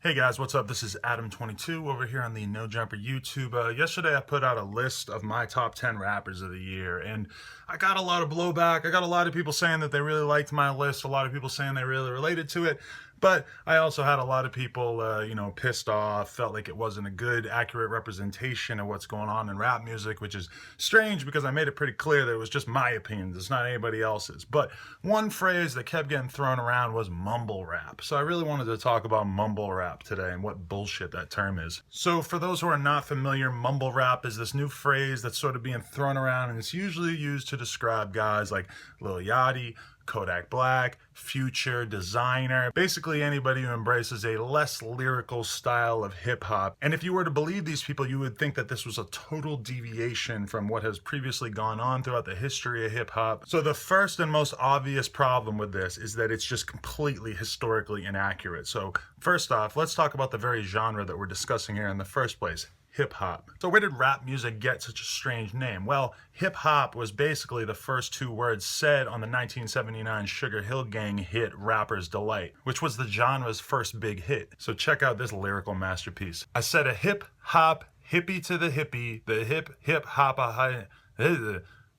Hey guys, what's up? This is Adam22 over here on the No Jumper YouTube. Yesterday I put out a list of my top 10 rappers of the year, and I got a lot of blowback. I got a lot of people saying that they really liked my list, a lot of people saying they really related to it, but I also had a lot of people, pissed off, felt like it wasn't a good, accurate representation of what's going on in rap music, which is strange because I made it pretty clear that it was just my opinions, it's not anybody else's. But one phrase that kept getting thrown around was mumble rap. So I really wanted to talk about mumble rap today and what bullshit that term is. So for those who are not familiar, mumble rap is this new phrase that's sort of being thrown around, and it's usually used to describe guys like Lil Yachty, Kodak Black, Future, Designer, basically anybody who embraces a less lyrical style of hip-hop. And if you were to believe these people, you would think that this was a total deviation from what has previously gone on throughout the history of hip-hop. So the first and most obvious problem with this is that it's just completely historically inaccurate. So first off, let's talk about the very genre that we're discussing here in the first place. Hip-hop. So where did rap music get such a strange name? Well, hip-hop was basically the first two words said on the 1979 Sugar Hill Gang hit Rapper's Delight, which was the genre's first big hit. So check out this lyrical masterpiece. I said a hip-hop, hippie to the hippie, the hip-hop-a-hi...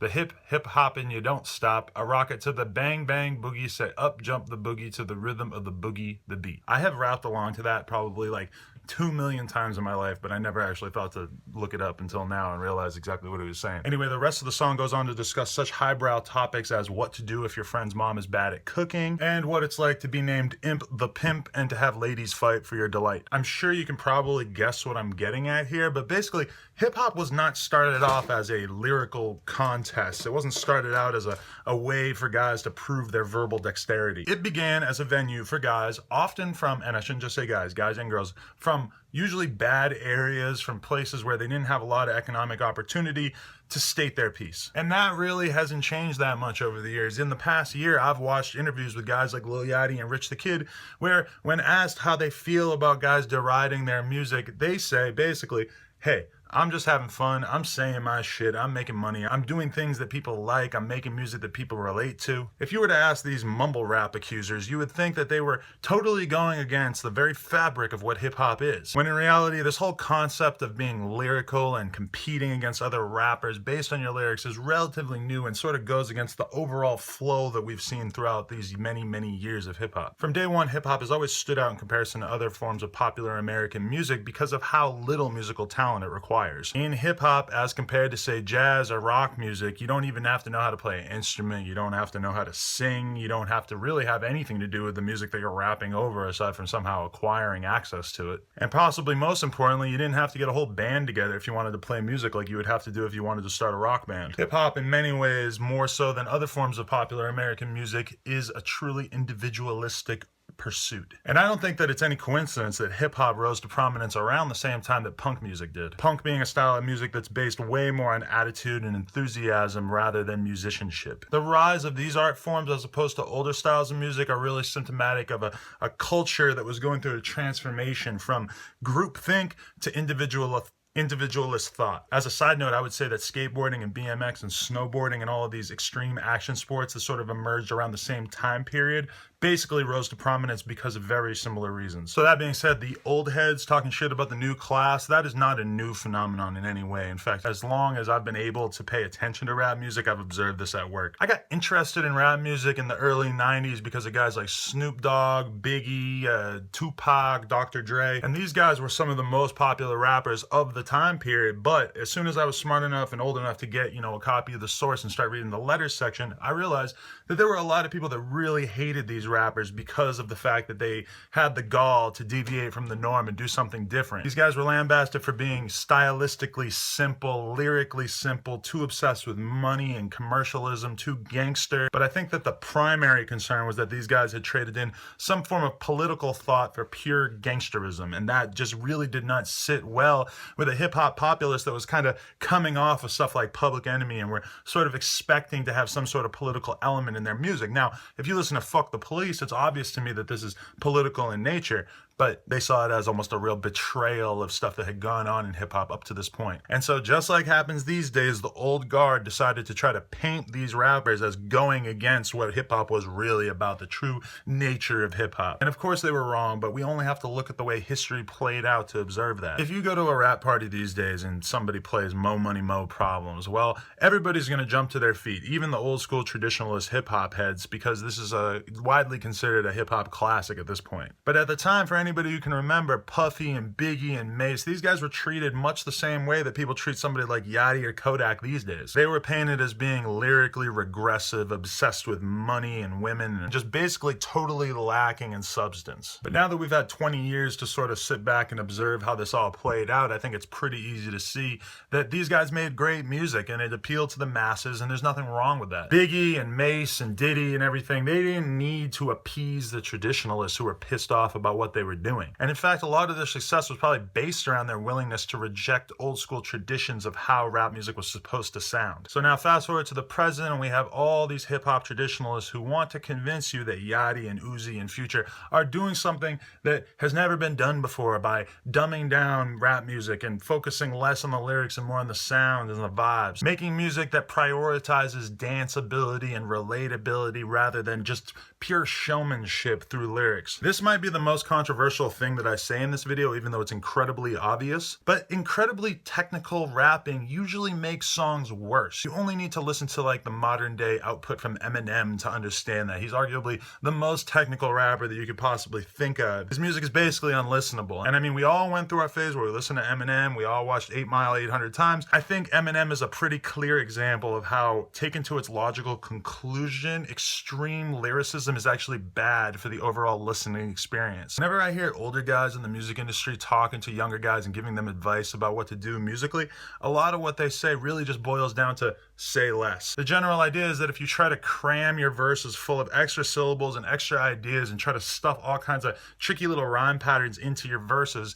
The hip hop and you don't stop. I rock it to the bang bang boogie. Say up jump the boogie to the rhythm of the boogie, the beat. I have rapped along to that probably like 2 million times in my life, but I never actually thought to look it up until now and realize exactly what he was saying. Anyway, the rest of the song goes on to discuss such highbrow topics as what to do if your friend's mom is bad at cooking, and what it's like to be named Imp the Pimp and to have ladies fight for your delight. I'm sure you can probably guess what I'm getting at here, but basically, hip-hop was not started off as a lyrical contest. It wasn't started out as a way for guys to prove their verbal dexterity. It began as a venue for guys, often from, and I shouldn't just say guys and girls, from usually bad areas, from places where they didn't have a lot of economic opportunity to state their piece. And that really hasn't changed that much over the years. In the past year, I've watched interviews with guys like Lil Yachty and Rich the Kid, where when asked how they feel about guys deriding their music, they say basically, hey, I'm just having fun, I'm saying my shit, I'm making money, I'm doing things that people like, I'm making music that people relate to. If you were to ask these mumble rap accusers, you would think that they were totally going against the very fabric of what hip-hop is. When in reality, this whole concept of being lyrical and competing against other rappers based on your lyrics is relatively new and sort of goes against the overall flow that we've seen throughout these many, many years of hip-hop. From day one, hip-hop has always stood out in comparison to other forms of popular American music because of how little musical talent it requires. In hip-hop, as compared to, say, jazz or rock music, you don't even have to know how to play an instrument, you don't have to know how to sing, you don't have to really have anything to do with the music that you're rapping over aside from somehow acquiring access to it. And possibly most importantly, you didn't have to get a whole band together if you wanted to play music like you would have to do if you wanted to start a rock band. Hip-hop, in many ways, more so than other forms of popular American music, is a truly individualistic pursuit. And I don't think that it's any coincidence that hip-hop rose to prominence around the same time that punk music did. Punk being a style of music that's based way more on attitude and enthusiasm rather than musicianship. The rise of these art forms as opposed to older styles of music are really symptomatic of a culture that was going through a transformation from groupthink to individualist thought. As a side note, I would say that skateboarding and BMX and snowboarding and all of these extreme action sports that sort of emerged around the same time period basically rose to prominence because of very similar reasons. So that being said, the old heads talking shit about the new class, that is not a new phenomenon in any way. In fact, as long as I've been able to pay attention to rap music, I've observed this at work. I got interested in rap music in the early 90s because of guys like Snoop Dogg, Biggie, Tupac, Dr. Dre, and these guys were some of the most popular rappers of the time period. But as soon as I was smart enough and old enough to get, a copy of the source and start reading the letters section, I realized that there were a lot of people that really hated these rappers because of the fact that they had the gall to deviate from the norm and do something different. These guys were lambasted for being stylistically simple, lyrically simple, too obsessed with money and commercialism, too gangster. But I think that the primary concern was that these guys had traded in some form of political thought for pure gangsterism, and that just really did not sit well with a hip-hop populace that was kind of coming off of stuff like Public Enemy and were sort of expecting to have some sort of political element in their music. Now, if you listen to Fuck the Police, it's obvious to me that this is political in nature, but they saw it as almost a real betrayal of stuff that had gone on in hip-hop up to this point. And so just like happens these days, the old guard decided to try to paint these rappers as going against what hip-hop was really about, the true nature of hip-hop. And of course they were wrong, but we only have to look at the way history played out to observe that. If you go to a rap party these days and somebody plays Mo Money Mo Problems, well, everybody's going to jump to their feet, even the old school traditionalist hip-hop heads, because this is a widely considered a hip-hop classic at this point. But at the time, for anybody who can remember, Puffy and Biggie and Mace, these guys were treated much the same way that people treat somebody like Yachty or Kodak these days. They were painted as being lyrically regressive, obsessed with money and women, and just basically totally lacking in substance. But now that we've had 20 years to sort of sit back and observe how this all played out, I think it's pretty easy to see that these guys made great music and it appealed to the masses, and there's nothing wrong with that. Biggie and Mace and Diddy and everything, they didn't need to appease the traditionalists who were pissed off about what they were doing. And in fact, a lot of their success was probably based around their willingness to reject old school traditions of how rap music was supposed to sound. So now fast forward to the present, and we have all these hip-hop traditionalists who want to convince you that Yachty and Uzi and Future are doing something that has never been done before by dumbing down rap music and focusing less on the lyrics and more on the sound and the vibes, making music that prioritizes danceability and relatability rather than just pure showmanship through lyrics. This might be the most controversial thing that I say in this video, even though it's incredibly obvious, but incredibly technical rapping usually makes songs worse. You only need to listen to like the modern day output from Eminem to understand that. He's arguably the most technical rapper that you could possibly think of. His music is basically unlistenable. And I mean, we all went through our phase where we listened to Eminem, we all watched 8 Mile 800 times. I think Eminem is a pretty clear example of how, taken to its logical conclusion, extreme lyricism is actually bad for the overall listening experience. Whenever I hear older guys in the music industry talking to younger guys and giving them advice about what to do musically, a lot of what they say really just boils down to say less. The general idea is that if you try to cram your verses full of extra syllables and extra ideas and try to stuff all kinds of tricky little rhyme patterns into your verses,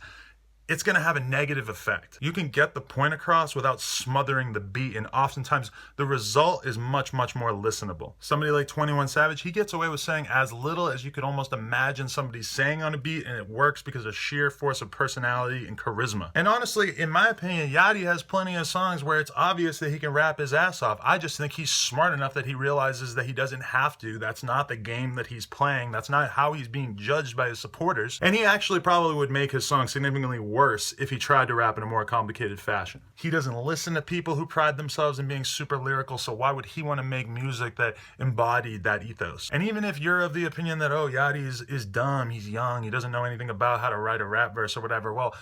it's going to have a negative effect. You can get the point across without smothering the beat, and oftentimes the result is much, much more listenable. Somebody like 21 Savage, he gets away with saying as little as you could almost imagine somebody saying on a beat, and it works because of sheer force of personality and charisma. And honestly, in my opinion, Yachty has plenty of songs where it's obvious that he can rap his ass off. I just think he's smart enough that he realizes that he doesn't have to. That's not the game that he's playing. That's not how he's being judged by his supporters. And he actually probably would make his song significantly worse if he tried to rap in a more complicated fashion. He doesn't listen to people who pride themselves in being super lyrical, so why would he want to make music that embodied that ethos? And even if you're of the opinion that, oh, Yachty is dumb, he's young, he doesn't know anything about how to write a rap verse or whatever, well,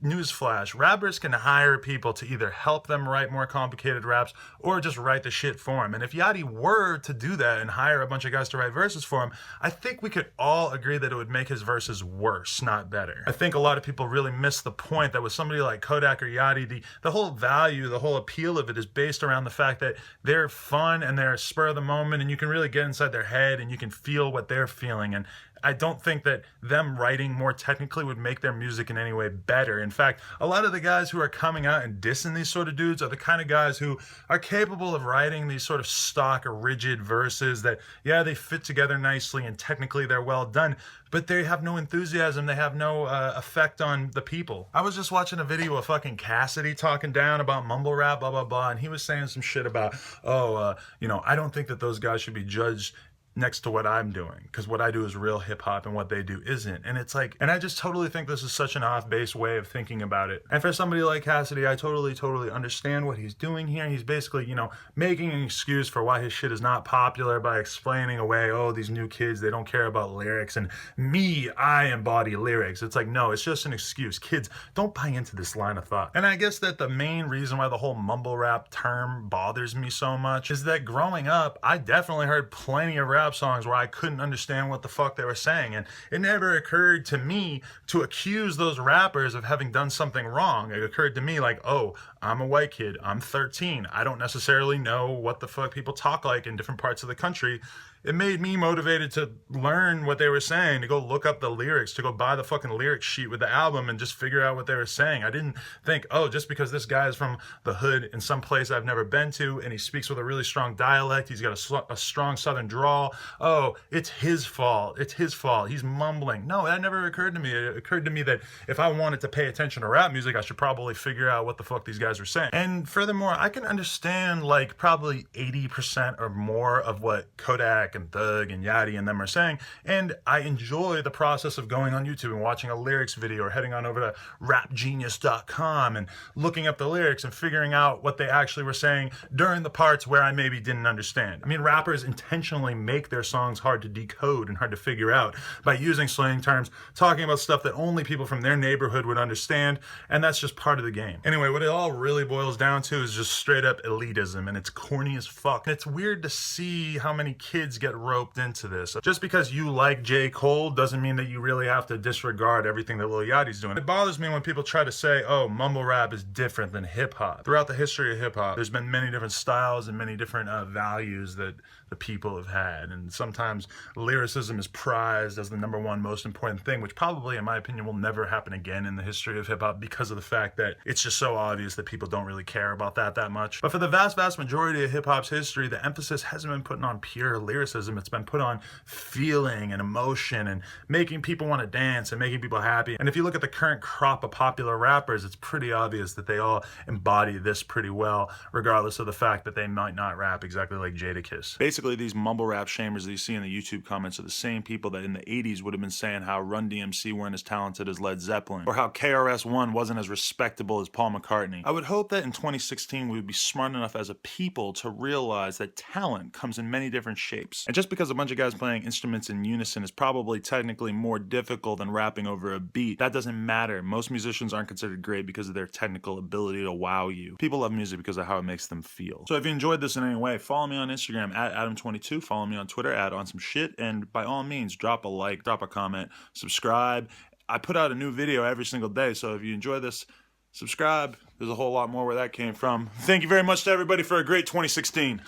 newsflash, rappers can hire people to either help them write more complicated raps or just write the shit for him. And if Yachty were to do that and hire a bunch of guys to write verses for him, I think we could all agree that it would make his verses worse, not better. I think a lot of people really miss the point that with somebody like Kodak or Yachty, the whole value, the whole appeal of it is based around the fact that they're fun and they're spur of the moment, and you can really get inside their head and you can feel what they're feeling. And I don't think that them writing more technically would make their music in any way better. In fact, a lot of the guys who are coming out and dissing these sort of dudes are the kind of guys who are capable of writing these sort of stock, rigid verses that, yeah, they fit together nicely and technically they're well done, but they have no enthusiasm, they have no effect on the people. I was just watching a video of fucking Cassidy talking down about mumble rap, blah, blah, blah, and he was saying some shit about, I don't think that those guys should be judged next to what I'm doing, because what I do is real hip-hop and what they do isn't. And it's like, and I just totally think this is such an off-base way of thinking about it. And for somebody like Cassidy, I totally understand what he's doing here. He's basically, making an excuse for why his shit is not popular by explaining away, oh, these new kids, they don't care about lyrics, and me, I embody lyrics. It's like, no, it's just an excuse. Kids, don't buy into this line of thought. And I guess that the main reason why the whole mumble rap term bothers me so much is that growing up, I definitely heard plenty of rap songs where I couldn't understand what the fuck they were saying, and it never occurred to me to accuse those rappers of having done something wrong. It occurred to me like, oh, I'm a white kid, I'm 13, I don't necessarily know what the fuck people talk like in different parts of the country. it made me motivated to learn what they were saying, to go look up the lyrics, to go buy the fucking lyric sheet with the album and just figure out what they were saying. I didn't think, oh, just because this guy is from the hood in some place I've never been to and he speaks with a really strong dialect, he's got a strong southern drawl, oh, it's his fault. It's his fault. He's mumbling. No, that never occurred to me. It occurred to me that if I wanted to pay attention to rap music, I should probably figure out what the fuck these guys were saying. And furthermore, I can understand like probably 80% or more of what Kodak and Thug and Yachty and them are saying, and I enjoy the process of going on YouTube and watching a lyrics video or heading on over to rapgenius.com and looking up the lyrics and figuring out what they actually were saying during the parts where I maybe didn't understand. I mean, rappers intentionally make their songs hard to decode and hard to figure out by using slang terms, talking about stuff that only people from their neighborhood would understand, and that's just part of the game. Anyway, what it all really boils down to is just straight up elitism, and it's corny as fuck. It's weird to see how many kids get roped into this. Just because you like J. Cole doesn't mean that you really have to disregard everything that Lil Yachty's doing. It bothers me when people try to say, oh, mumble rap is different than hip hop. Throughout the history of hip hop, there's been many different styles and many different values that the people have had, and sometimes lyricism is prized as the number one most important thing, which probably, in my opinion, will never happen again in the history of hip hop because of the fact that it's just so obvious that people don't really care about that much. But for the vast majority of hip hop's history, the emphasis hasn't been put on pure lyricism. It's been put on feeling and emotion and making people want to dance and making people happy. And if you look at the current crop of popular rappers, it's pretty obvious that they all embody this pretty well, regardless of the fact that they might not rap exactly like Jadakiss. Basically, these mumble rap shamers that you see in the YouTube comments are the same people that in the 80s would have been saying how Run DMC weren't as talented as Led Zeppelin, or how KRS-One wasn't as respectable as Paul McCartney. I would hope that in 2016 we would be smart enough as a people to realize that talent comes in many different shapes. And just because a bunch of guys playing instruments in unison is probably technically more difficult than rapping over a beat, that doesn't matter. Most musicians aren't considered great because of their technical ability to wow you. People love music because of how it makes them feel. So if you enjoyed this in any way, follow me on Instagram at Adam22, follow me on Twitter at OnSomeShit, and by all means, drop a like, drop a comment, subscribe. I put out a new video every single day, so if you enjoy this, subscribe. There's a whole lot more where that came from. Thank you very much to everybody for a great 2016.